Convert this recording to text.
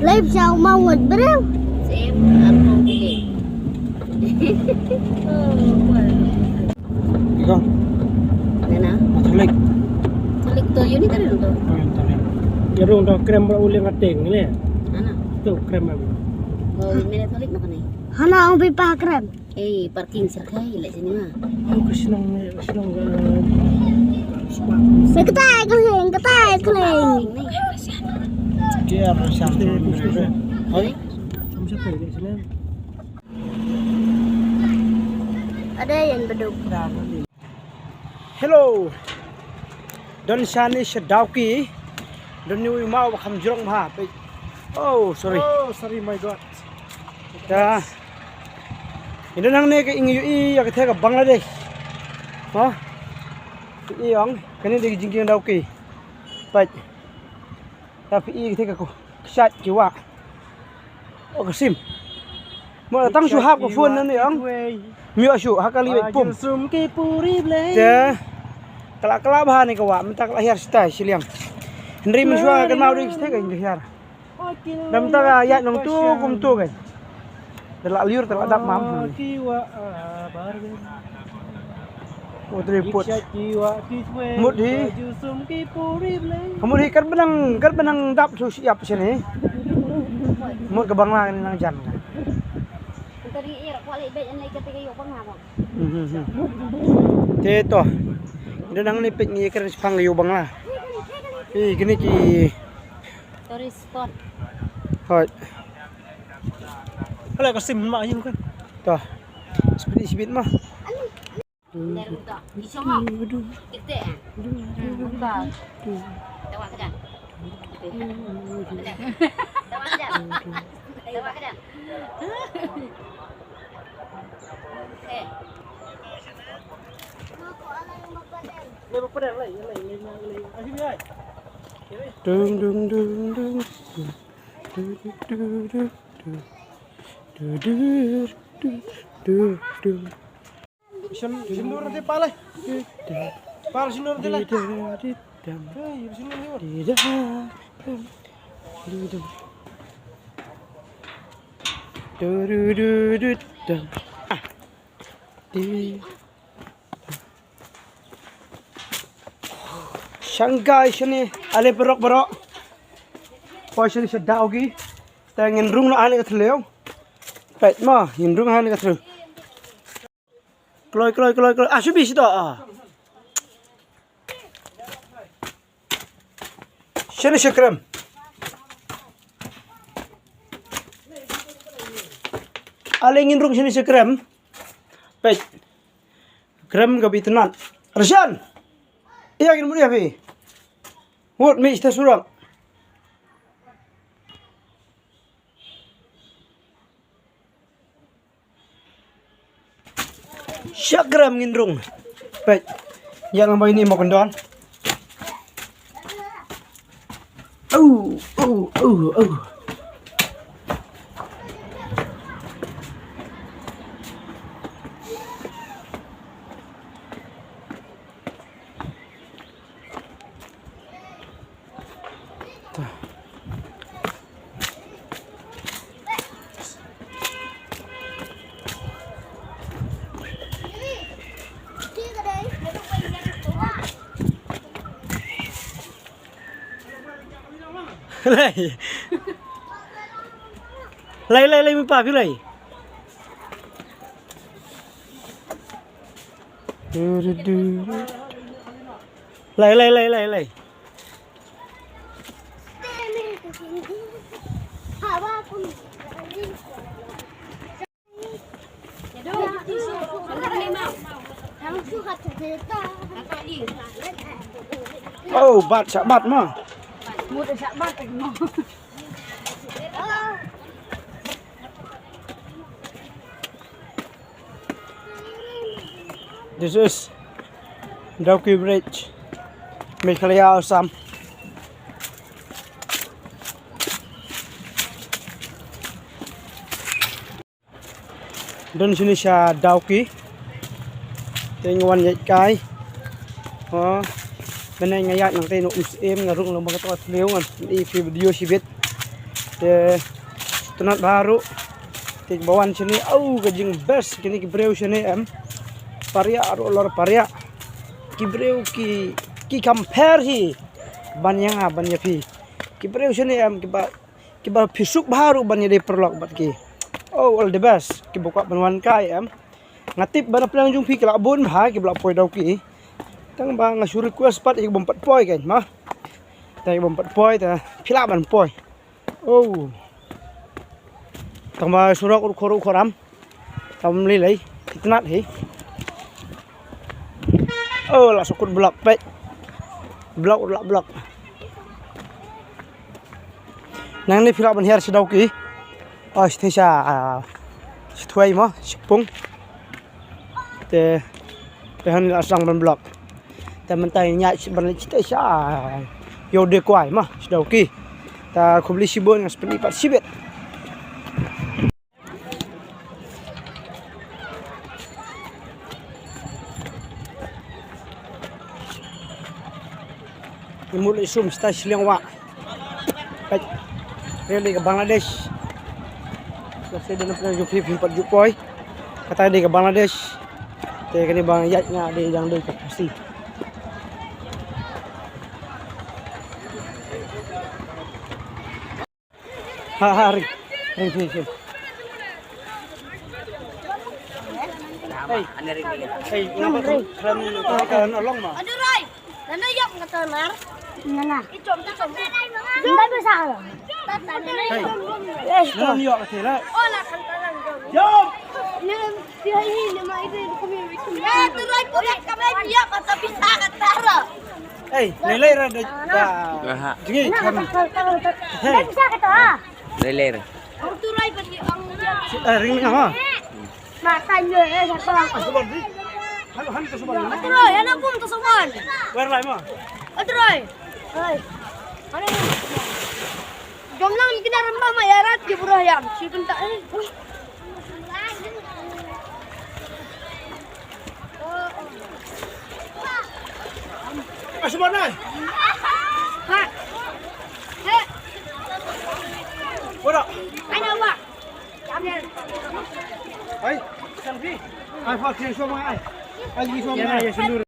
Live sao mau ngồi bên đâu? Xem ăn không đi. Ikaw, Ano? matulig. Salik to yun ito rin to. Yarong daw krem ba uli nga ting nila. Ano? Ito krem ba. Oh, minit salik na kanay. Hana ang pipakrem. Eh, parking sakay ila sini mah. Ang kasinang May katay kaling. Parking ni. kaya siya. Hoy, Sama siya pwede sila. Ada yang beduk. Hello. Don shani siya dawki. Don ni mau kam jurong ha. Oh, sorry. Oh, sorry my god. Ya. Ini nang ne ke ingi ya ke thega Bangladesh. Ha? Iyong kani de jingking dawki. Baik. Tapi i thega ko sat jiwa. Oh, kasim. Mo tang su hap ko phone nan iyong. Mio su hakali pum. Sum ki puri blay. Ya. Kala bahan ni kawa, mentak lahir stay siliang. Henry miswa kan mau ring stay kan lahir. Dam ta ya nong tu kum tu kan. Delak liur telak dak mam. Oh tripod. Mut hi. Kamu hi kan benang dap su siap sini. Mut ke bangla nang jan. tadi iya kuali bet yang ketika yuk pang apa? Te to. Ida nang ni pet ngi kan pang yo bangla. Gini ki. Toris ton. Hoi. Kalau kasim mak yun kan. To. Sibit mah. Dari buka. Bisa ngap. Kita ah. Buka. Tawak kedan. Tawak kedan. Tawak kedan. Eh. Lepas pada lagi. Asyik ni. Dung dung dung dung. Sinur nanti palai. Pal sinur nanti lah. Shanghai sini ale berok. Poi sini sedap lagi. Tengin rung na ale katleo. Pet mah, rung ale katleo. Kloy. Asubi sito ah. Sini sekrem. Ale rung sini sekrem. Pet. Krem gabi tenan. Rashan. Iya gini mulia pi. Wot mi ista surang. Syagram ngindrung. Baik. Yang apa ini mau kendon? Oh. Lay mi pa lay. Lay. Oh, bat mah. Mudah sabat mo. This is Dawki Bridge. Meghalaya Assam. Dan sini siya Dawki. Tingwan yat kai. Oh, benay ngayat ng tayo em ngarong lang mga tawas leongan. I-video sibit. Tunat baru. Tik bawan sini. Au kajing best kini kibreu sini Paria aro lor paria. Kibreu ki compare hi. Banyang banya pi. Kibreu sini kiba pisuk baru banya de perlok bat ki. Oh all the best. Kibuka banwan kai Ngatip bana pelang jung pi kelabun ha kibla poi dau ki. Tang ba ngasur request pat ik bompat poi kan mah. Tai bompat poi ta phila ban poi. Oh. Tang ba surak ur khoru khoram. Tam li lai kitnat hi. Oh la sukut blok pe. Blok. Nang ni phila ban her sidau ki. Oh stesa thuai mah sipung. Te han la sang ban blok. Ta mentai nya ban cita sa yo de kwai mah sidau ki. Ta khubli sibon ngas peni pat sibet. Imul isum sta Shillingwa. Baik. Ini ke Bangladesh. Saya dah nak pergi Philippines 4 Jupoi. Kata dia ke Bangladesh. Dia kena bang yatnya dia yang dia kapasi. Hari. Ring. Hey, kenapa tu? Kan along mah. Aduh Roy, nana yok ngatonar. Nana. Icom. Hindi bisa ka. Hey. Nana yok kasi la. Oh, la kantanan. Jom. Dia ini mah itu kami. Ya, Roy pulang kami dia kata bisa katara. Hey, lelai ra da. Jadi kan. Hey. Bisa kata. Leler. Ang Roy pati ang Ring ni ha. matanya satu. Suban di. Han ka suban. Roy, ano kung tusukan? Where lai mo? Roy. Roy. Ano yun? Jom lang kinaramba mayarat di burayam. Sipin ta eh. Suban na. Ha. He. Wala. Ano ba? Kamyan. Ay, kan pi. Ai fa kien so ma ai. Ai gi so ma.